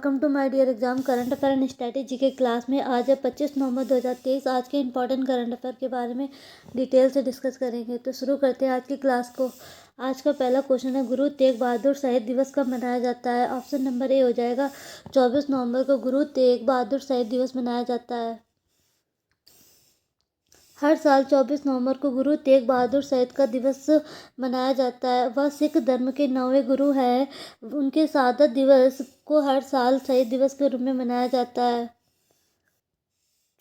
Welcome to my dear exam current affair and strategy के class में आज है 25 नवंबर 2023। आज के इंपॉर्टेंट करंट अफेयर के बारे में डिटेल से डिस्कस करेंगे। तो शुरू करते हैं आज की क्लास को। आज का पहला क्वेश्चन है, गुरु तेग बहादुर शहीद दिवस कब मनाया जाता है? ऑप्शन नंबर ए हो जाएगा 24 नवंबर को गुरु तेग बहादुर शहीद दिवस मनाया जाता है। हर साल 24 नवंबर को गुरु तेग बहादुर शहीद का दिवस मनाया जाता है। वह सिख धर्म के 9वें गुरु हैं। उनके शहादत दिवस को हर साल शहीद दिवस के रूप में मनाया जाता है।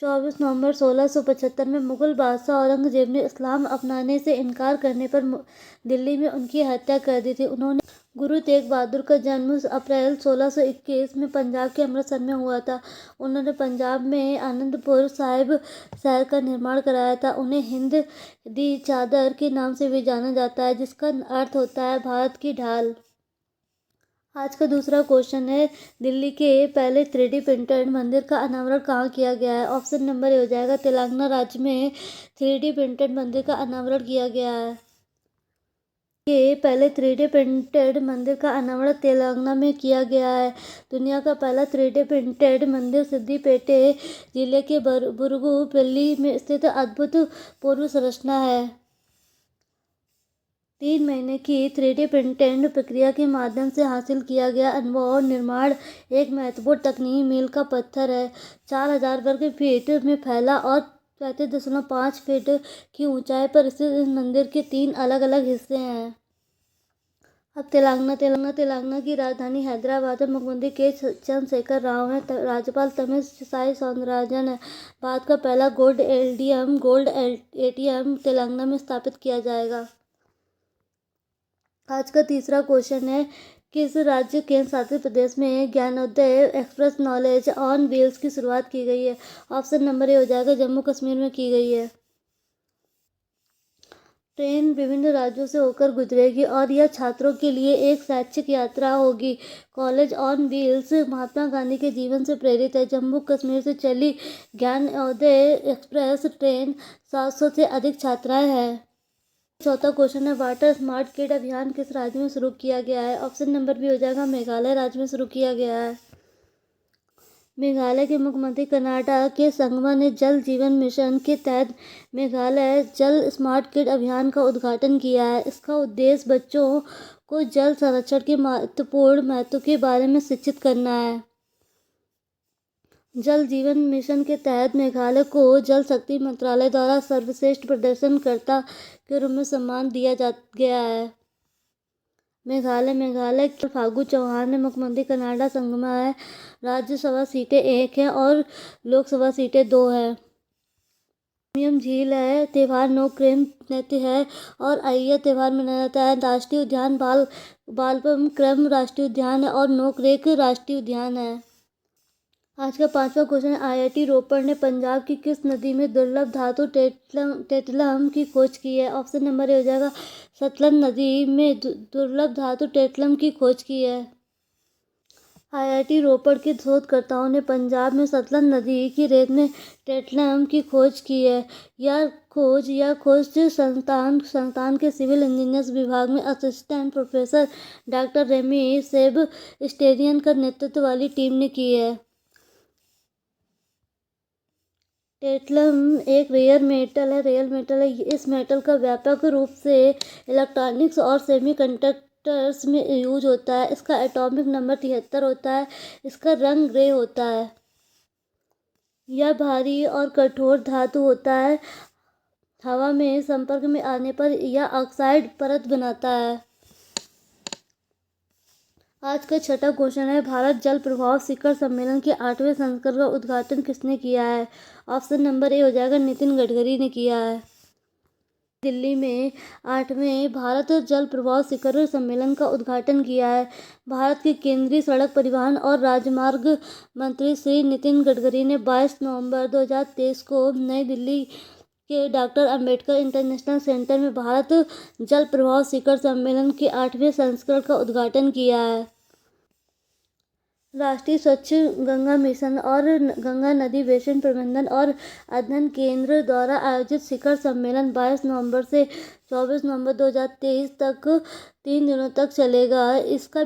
24 नवंबर 1675 में मुगल बादशाह औरंगजेब ने इस्लाम अपनाने से इनकार करने पर दिल्ली में उनकी हत्या कर दी थी। गुरु तेग बहादुर का जन्म अप्रैल 1621 में पंजाब के अमृतसर में हुआ था। उन्होंने पंजाब में आनंदपुर साहिब शहर का निर्माण कराया था। उन्हें हिंद दी चादर के नाम से भी जाना जाता है, जिसका अर्थ होता है भारत की ढाल। आज का दूसरा क्वेश्चन है, दिल्ली के पहले 3D प्रिंटेड मंदिर का अनावरण कहाँ किया गया है? ऑप्शन नंबर ए हो जाएगा तेलंगाना राज्य में 3D प्रिंटेड मंदिर का अनावरण किया गया है। ये पहले 3D प्रिंटेड मंदिर का अनावरण तेलंगाना में किया गया है। दुनिया का पहला 3D प्रिंटेड मंदिर सिद्दीपेटे जिले के बुरुगुपल्ली में स्थित अद्भुत पूर्व संरचना है। 3 महीने की 3D प्रिंटेड प्रक्रिया के माध्यम से हासिल किया गया अनुभव और निर्माण एक महत्वपूर्ण तकनीकी मील का पत्थर है। 4000 वर्ग फीट में फैला और 35.5 फीट की ऊंचाई पर स्थित इस मंदिर के 3 अलग अलग हिस्से हैं। अब तेलंगाना की राजधानी हैदराबाद में मुख्यमंत्री के चंद्रशेखर राव हैं। राज्यपाल तमिलसाई सौंदरराजन है। भारत का पहला गोल्ड एटीएम तेलंगाना में स्थापित किया जाएगा। आज का तीसरा क्वेश्चन है, किस राज्य केंद्र शासित प्रदेश में Gyanodaya express knowledge on wheels की शुरुआत की गई है? ऑप्शन नंबर ए हो जाएगा जम्मू कश्मीर में की गई है। ट्रेन विभिन्न राज्यों से होकर गुजरेगी और यह छात्रों के लिए एक शैक्षिक यात्रा होगी। College on wheels Mahatma Gandhi के जीवन से प्रेरित है। जम्मू कश्मीर से चली ज्ञानोदय एक्सप्रेस ट्रेन 700 से अधिक छात्राएं हैं। चौथा क्वेश्चन है, वाटर स्मार्ट किड अभियान किस राज्य में शुरू किया गया है? ऑप्शन नंबर बी हो जाएगा मेघालय राज्य में शुरू किया गया है। मेघालय के मुख्यमंत्री कर्नाटक के संगमा ने जल जीवन मिशन के तहत मेघालय जल स्मार्ट किड अभियान का उद्घाटन किया है। इसका उद्देश्य बच्चों को जल संरक्षण के महत्व के बारे में शिक्षित करना है। जल जीवन मिशन के तहत मेघालय को जल शक्ति मंत्रालय द्वारा सर्वश्रेष्ठ प्रदर्शनकर्ता के रूप में सम्मान दिया गया है। मेघालय के फागू चौहान ने मुख्यमंत्री कर्नाटक संगमा है। राज्यसभा सीटें 1 हैं और लोकसभा सीटें 2 हैं। उमियम झील है, त्योहार नोक्रेम नृत्य है और अय्यर त्योहार मनाया जाता है। राष्ट्रीय उद्यान बालपम क्रम राष्ट्रीय उद्यान है और नोकरेक राष्ट्रीय उद्यान है। आज का 5वां क्वेश्चन है, IIT रोपड़ ने पंजाब की किस नदी में दुर्लभ धातु टेटलम की खोज की है? ऑप्शन नंबर ए हो जाएगा सतलज नदी में दुर्लभ धातु टेटलम की खोज की है। IIT रोपड़ के शोधकर्ताओं ने पंजाब में सतलज नदी की रेत में टेटलम की खोज की है। यह खोज संस्थान के सिविल इंजीनियर्स विभाग में असिस्टेंट प्रोफेसर डॉक्टर रेमी सेबस्टेरियन का नेतृत्व वाली टीम ने की है। टेटलम एक रेयर मेटल है। इस मेटल का व्यापक रूप से इलेक्ट्रॉनिक्स और सेमीकंडक्टर्स में यूज होता है। इसका एटॉमिक नंबर 73 होता है। इसका रंग ग्रे होता है। यह भारी और कठोर धातु होता है। हवा में संपर्क में आने पर यह ऑक्साइड परत बनाता है। आज का 6वां क्वेश्चन है, भारत जल प्रभाव शिखर सम्मेलन के 8वें संस्करण का उद्घाटन किसने किया है? ऑप्शन नंबर ए हो जाएगा नितिन गडकरी ने किया है। दिल्ली में 8वें भारत जल प्रभाव शिखर सम्मेलन का उद्घाटन किया है। भारत के केंद्रीय सड़क परिवहन और राजमार्ग मंत्री श्री नितिन गडकरी ने 22 नवंबर 2023 को नई दिल्ली के डॉक्टर अंबेडकर इंटरनेशनल सेंटर में भारत जल प्रभाव शिखर सम्मेलन के 8वें संस्करण का उद्घाटन किया है। राष्ट्रीय स्वच्छ गंगा मिशन और गंगा नदी बेसिन प्रबंधन और अध्ययन केंद्र द्वारा आयोजित शिखर सम्मेलन 22 नवंबर से 24 नवंबर 2023 तक 3 दिनों तक चलेगा। इसका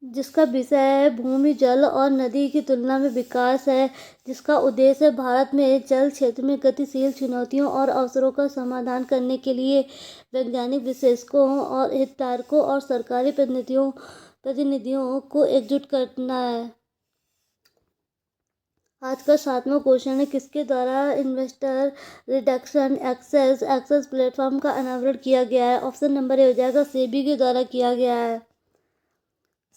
जिसका विषय भूमि, जल और नदी की तुलना में विकास है, जिसका उद्देश्य भारत में जल क्षेत्र में गतिशील चुनौतियों और अवसरों का समाधान करने के लिए वैज्ञानिक विशेषज्ञों और हितधारकों और सरकारी प्रतिनिधियों को एकजुट करना है। आज का 7वां क्वेश्चन है, किसके द्वारा इन्वेस्टर रिडक्शन एक्सेस प्लेटफॉर्म का अनावरण किया गया है? ऑप्शन नंबर ए हो जाएगा सेबी के द्वारा किया गया है।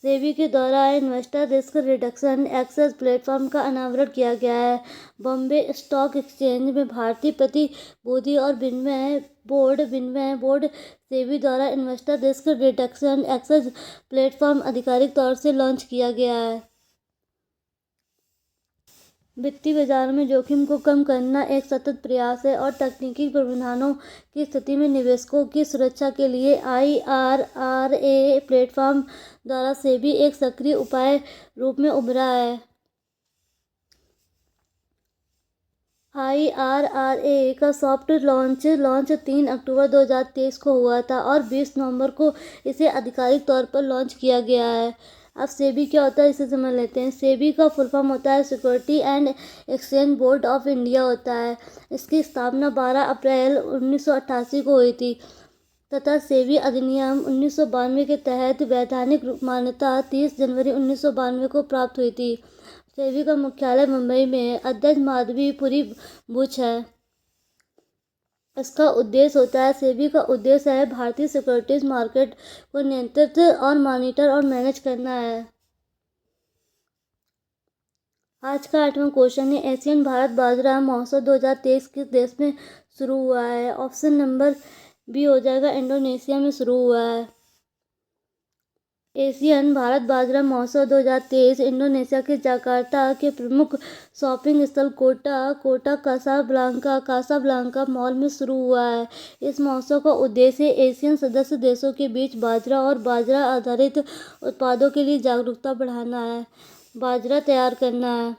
सेबी के द्वारा investor risk reduction access platform का अनावरण किया गया है। बॉम्बे स्टॉक एक्सचेंज में भारतीय प्रतिभूति और विनिमय बोर्ड सेबी द्वारा investor risk reduction access platform आधिकारिक तौर से लॉन्च किया गया है। वित्तीय बाजार में जोखिम को कम करना एक सतत प्रयास है और तकनीकी प्रावधानों की स्थिति में निवेशकों की सुरक्षा के लिए IRRA प्लेटफॉर्म द्वारा सेबी एक सक्रिय उपाय रूप में उभरा है। IRRA का सॉफ्ट लॉन्च 3 अक्टूबर 2023 को हुआ था और 20 नवंबर को इसे आधिकारिक तौर पर लॉन्च किया गया है। अब सेबी क्या होता है इसे समझ लेते हैं। सेबी का फुल फॉर्म होता है security and exchange board of India होता है। इसकी स्थापना 12 अप्रैल 1988 को हुई थी तथा सेबी अधिनियम 1992 के तहत वैधानिक मान्यता 30 जनवरी 1992 को प्राप्त हुई थी। सेबी का मुख्यालय मुंबई में अध्यक्ष माधवीपुरी बुच है। इसका उद्देश्य होता है सेबी का उद्देश्य है भारतीय सिक्योरिटीज मार्केट को नियंत्रित और मॉनिटर और मैनेज करना है। आज का 8वां क्वेश्चन है, एशियन भारत बाजरा महोत्सव 2023 किस देश में शुरू हुआ है? ऑप्शन नंबर बी हो जाएगा इंडोनेशिया में शुरू हुआ है। एशियन भारत बाजरा महोत्सव 2023 इंडोनेशिया के जकार्ता के प्रमुख शॉपिंग स्थल कोटा कासाब्लांका मॉल में शुरू हुआ है। इस महोत्सव का उद्देश्य एशियन सदस्य देशों के बीच बाजरा और बाजरा आधारित उत्पादों के लिए जागरूकता बढ़ाना है, बाजरा तैयार करना है।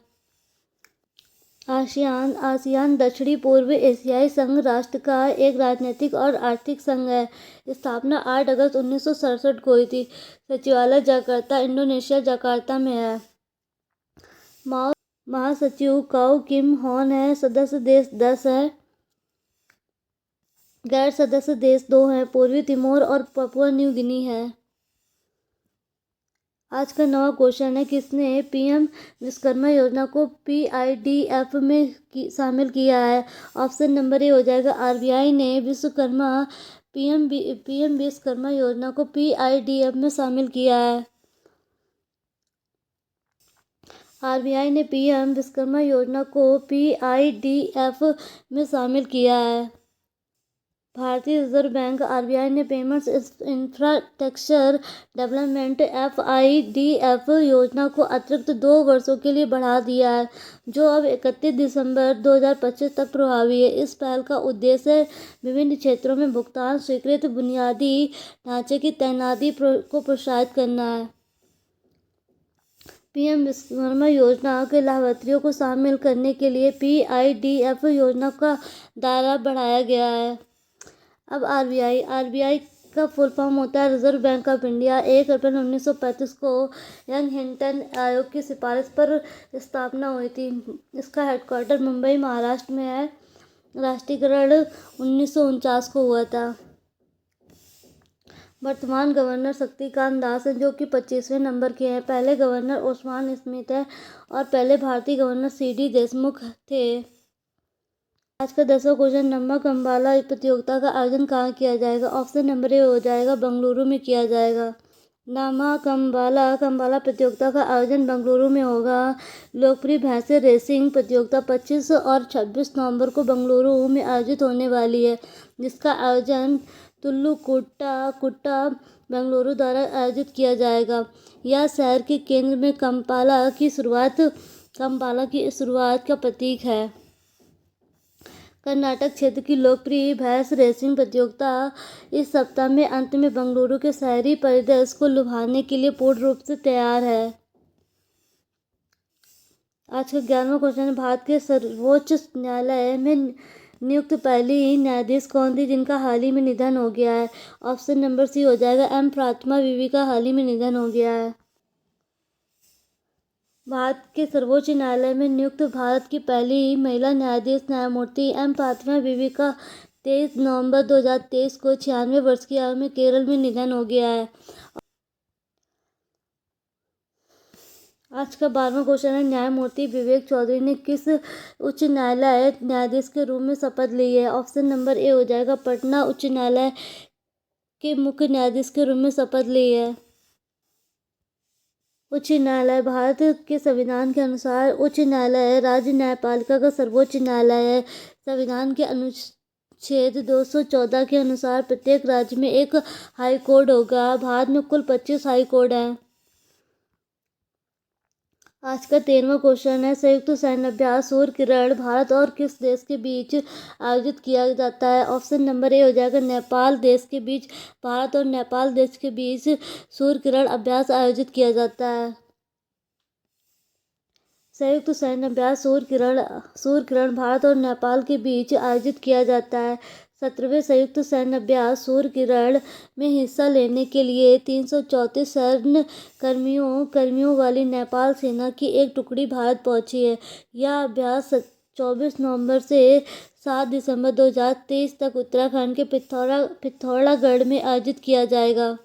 आसियान दक्षिणी पूर्व एशियाई संघ राष्ट्र का एक राजनीतिक और आर्थिक संघ है। स्थापना 8 अगस्त 1967 को हुई थी। सचिवालय जकार्ता इंडोनेशिया जकार्ता में है। महासचिव काउ किम हॉन है। सदस्य देश 10 है। गैर सदस्य देश 2 हैं, पूर्वी तिमोर और पपुआ न्यू गिनी है। आज का 9वां क्वेश्चन है, किसने पीएम विश्वकर्मा योजना को PIDF में शामिल किया है? ऑप्शन नंबर ए हो जाएगा RBI ने पीएम विश्वकर्मा योजना को PIDF में शामिल किया है। RBI ने पीएम विश्वकर्मा योजना को PIDF में शामिल किया है। भारतीय रिजर्व बैंक RBI ने पेमेंट्स इंफ्रास्ट्रक्चर डेवलपमेंट FIDF योजना को अतिरिक्त 2 वर्षों के लिए बढ़ा दिया है, जो अब 31 दिसंबर 2025 तक प्रभावी है। इस पहल का उद्देश्य विभिन्न क्षेत्रों में भुगतान स्वीकृत बुनियादी ढांचे की तैनाती को प्रोत्साहित करना है। पीएम विश्वकर्मा योजना के लाभार्थियों को शामिल करने के लिए PIDF योजना का दायरा बढ़ाया गया है। अब RBI का फुल फॉर्म होता है रिजर्व बैंक ऑफ इंडिया। 1 अप्रैल 1935 को यंग हिंटन आयोग की सिफारिश पर स्थापना हुई थी। इसका हेडक्वार्टर मुंबई महाराष्ट्र में है। राष्ट्रीयकरण 1949 को हुआ था। वर्तमान गवर्नर शक्तिकांत दास हैं, जो कि 25वें नंबर के हैं। पहले गवर्नर ओस्मान स्मिथ है और पहले भारतीय गवर्नर CD देशमुख थे। आज का 10वां क्वेश्चन, नमक अम्बाला प्रतियोगिता का आयोजन कहाँ किया जाएगा? ऑप्शन नंबर ए हो जाएगा बेंगलुरु में किया जाएगा। नमक अम्बाला प्रतियोगिता का आयोजन बेंगलुरु में होगा। लोकप्रिय भैंसे रेसिंग प्रतियोगिता 25 और 26 नवंबर को बेंगलुरु में आयोजित होने वाली है, जिसका आयोजन तुल्लुकुट्टा बेंगलुरु द्वारा आयोजित किया जाएगा। यह शहर के केंद्र में कंपाला की शुरुआत का प्रतीक है। कर्नाटक क्षेत्र की लोकप्रिय भैंस रेसिंग प्रतियोगिता इस सप्ताह में अंत में बेंगलुरु के शहरी परिदृश्य को लुभाने के लिए पूर्ण रूप से तैयार है। आज का 11वां क्वेश्चन, भारत के सर्वोच्च न्यायालय में नियुक्त पहली न्यायाधीश कौन थी जिनका हाल ही में निधन हो गया है? ऑप्शन नंबर सी हो जाएगा M फातिमा बीवी का हाल ही में निधन हो गया है। भारत के सर्वोच्च न्यायालय में नियुक्त भारत की पहली महिला न्यायाधीश न्यायमूर्ति एम फातिमा बीवी का 23 नवंबर 2023 को 96 वर्ष की आयु में केरल में निधन हो गया है। आज का 12वां क्वेश्चन है, न्यायमूर्ति विवेक चौधरी ने किस उच्च न्यायालय न्यायाधीश के रूप में शपथ ली है? ऑप्शन नंबर ए हो जाएगा पटना उच्च न्यायालय के मुख्य न्यायाधीश के रूप में शपथ ली है। उच्च न्यायालय भारत के संविधान के अनुसार उच्च न्यायालय राज्य न्यायपालिका का सर्वोच्च न्यायालय है। संविधान के अनुच्छेद 214 के अनुसार प्रत्येक राज्य में एक हाई कोर्ट होगा। भारत में कुल 25 हाई कोर्ट हैं। आज का 13वां क्वेश्चन है, संयुक्त सैन्य अभ्यास सूर्य किरण भारत और किस देश के बीच आयोजित किया जाता है? ऑप्शन नंबर ए हो जाएगा नेपाल देश के बीच। भारत और नेपाल देश के बीच सूर्य किरण अभ्यास आयोजित किया जाता है। संयुक्त सैन्य अभ्यास सूर्य किरण भारत और नेपाल के बीच आयोजित किया जाता है। 17वें संयुक्त सैन्य अभ्यास सूर्य किरण में हिस्सा लेने के लिए 334 सैन्य कर्मियों वाली नेपाल सेना की एक टुकड़ी भारत पहुंची है। यह अभ्यास 24 नवंबर से 7 दिसंबर 2023 तक उत्तराखंड के पिथौरागढ़ में आयोजित किया जाएगा।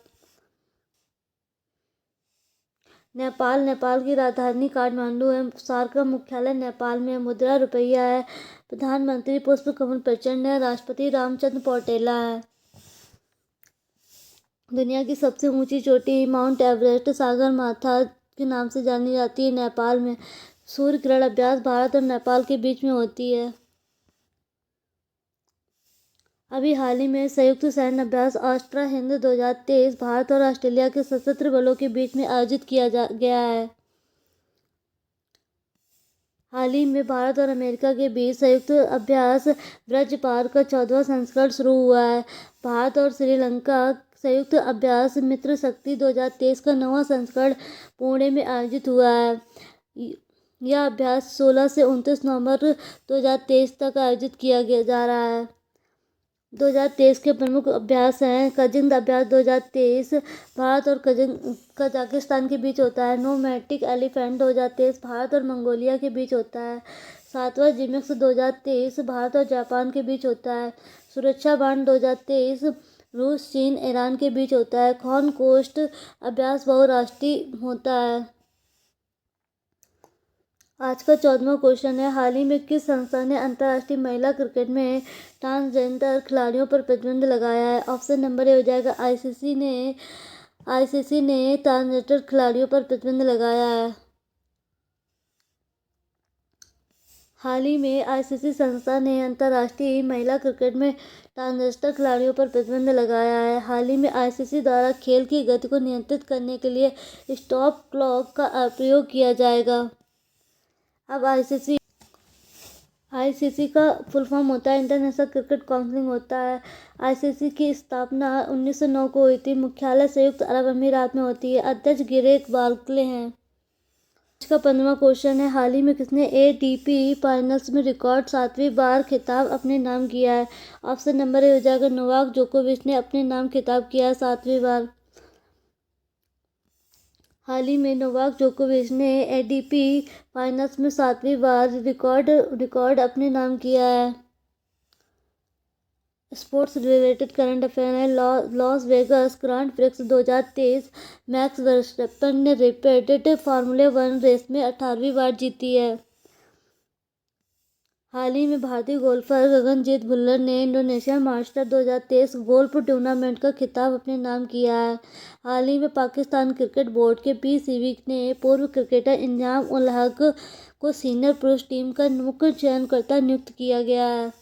नेपाल की राजधानी काठमांडू है। सार्क का मुख्यालय नेपाल में है। मुद्रा रुपया है। प्रधानमंत्री पुष्प कमल प्रचंड है। राष्ट्रपति रामचंद्र पौटेला है। दुनिया की सबसे ऊंची चोटी माउंट एवरेस्ट सागर माथा के नाम से जानी जाती है। नेपाल में सूर्य किरण अभ्यास भारत और नेपाल के बीच में होती है। अभी हाल ही में संयुक्त सैन्य अभ्यास ऑस्ट्रा हिंद 2023 भारत और ऑस्ट्रेलिया के सशस्त्र बलों के बीच में आयोजित किया गया है। हाल ही में भारत और अमेरिका के बीच संयुक्त अभ्यास वज्रपात का 14वां संस्करण शुरू हुआ है। भारत और श्रीलंका संयुक्त अभ्यास मित्र शक्ति 2023 का 9वां संस्करण पुणे में आयोजित हुआ है। यह अभ्यास 16 से 29 नवंबर 2023 तक आयोजित किया जा रहा है। 2023 के प्रमुख अभ्यास हैं कजिंग अभ्यास 2023 भारत और कजाकिस्तान के बीच होता है। नोमैटिक एलिफेंट 2023 भारत और मंगोलिया के बीच होता है। 7वां जिम्मिक्स 2023 भारत और जापान के बीच होता है। सुरक्षा बांध 2023 रूस चीन ईरान के बीच होता है। कॉन कोस्ट अभ्यास बहुराष्ट्रीय होता है। आज का 14वां क्वेश्चन है, हाल ही में किस संस्था ने अंतर्राष्ट्रीय महिला क्रिकेट में ट्रांसजेंडर खिलाड़ियों पर प्रतिबंध लगाया है? ऑप्शन नंबर ए हो जाएगा आईसीसी ने ट्रांसजेंडर खिलाड़ियों पर प्रतिबंध लगाया है। हाल ही में आईसीसी संस्था ने अंतर्राष्ट्रीय महिला क्रिकेट में ट्रांसजेंडर खिलाड़ियों पर प्रतिबंध लगाया है। हाल ही में आईसीसी द्वारा खेल की गति को नियंत्रित करने के लिए स्टॉप क्लॉक का प्रयोग किया जाएगा। अब आईसीसी का फुल फॉर्म होता है इंटरनेशनल क्रिकेट काउंसिल होता है। आईसीसी की स्थापना 1909 को हुई थी। मुख्यालय संयुक्त अरब अमीरात में होती है। अध्यक्ष ग्रेग बार्कले हैं। आज का 15वां क्वेश्चन है, हाल ही में किसने एटीपी फाइनल्स में रिकॉर्ड 7वीं बार खिताब अपने नाम किया है? ऑप्शन नंबर ए हो जाएगा नोवाक जोकोविच ने अपने नाम खिताब किया है 7वीं बार। हाल ही में नोवाक जोकोविच ने एटीपी फाइनल्स में 7वीं बार रिकॉर्ड अपने नाम किया है। स्पोर्ट्स रिलेटेड करंट अफेयर है। Las Vegas grand prix 2023 max Verstappen ने रिपीटेड फार्मूला 1 रेस में 18वीं बार जीती है। हाल ही में भारतीय गोल्फर गगनजीत भुल्लर ने इंडोनेशिया मास्टर 2023 गोल्फ टूर्नामेंट का खिताब अपने नाम किया है। हाल ही में पाकिस्तान क्रिकेट बोर्ड के पीसीबी ने पूर्व क्रिकेटर इंजाम उल हक को सीनियर पुरुष टीम का मुख्य चयनकर्ता नियुक्त किया गया है।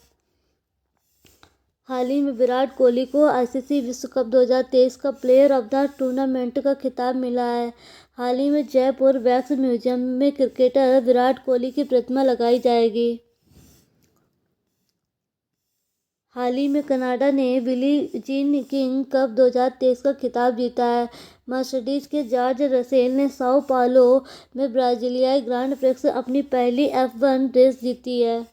हाल ही में विराट कोहली को आईसीसी विश्व कप 2023 का प्लेयर ऑफ द टूर्नामेंट का खिताब मिला है। हाल ही में जयपुर वैक्स म्यूजियम में क्रिकेटर विराट कोहली की प्रतिमा लगाई जाएगी। हाल ही में कनाडा ने बिली जीन किंग कप 2023 का खिताब जीता है। मर्सिडीज के जॉर्ज रसेल ने साओ पाउलो में ब्राजीलियाई ग्रांड प्रिक्स अपनी पहली F1 रेस जीती है।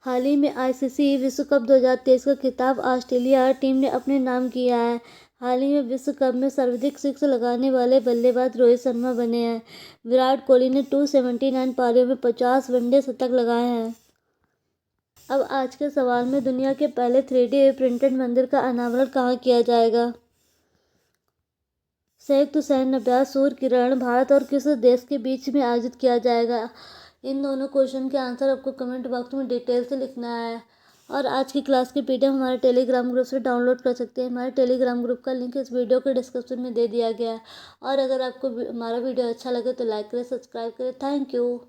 हाल ही में आईसीसी विश्व कप 2023 का खिताब ऑस्ट्रेलिया टीम ने अपने नाम किया है। हाल ही में विश्व कप में सर्वाधिक सिक्स लगाने वाले बल्लेबाज रोहित शर्मा बने हैं। विराट कोहली ने 279 पारियों में 50 वनडे शतक लगाए हैं। अब आज के सवाल में दुनिया के पहले 3D प्रिंटेड मंदिर का अनावरण कहाँ किया जाएगा? संयुक्त सैन्य अभ्यास सूर्य किरण भारत और किस देश के बीच में आयोजित किया जाएगा? इन दोनों क्वेश्चन के आंसर आपको कमेंट बॉक्स में डिटेल से लिखना है। और आज की क्लास की पीडीएफ हमारे टेलीग्राम ग्रुप से डाउनलोड कर सकते हैं। हमारे टेलीग्राम ग्रुप का लिंक इस वीडियो के डिस्क्रिप्शन में दे दिया गया है। और अगर आपको हमारा वीडियो अच्छा लगे तो लाइक करें, सब्सक्राइब करें। Thank you.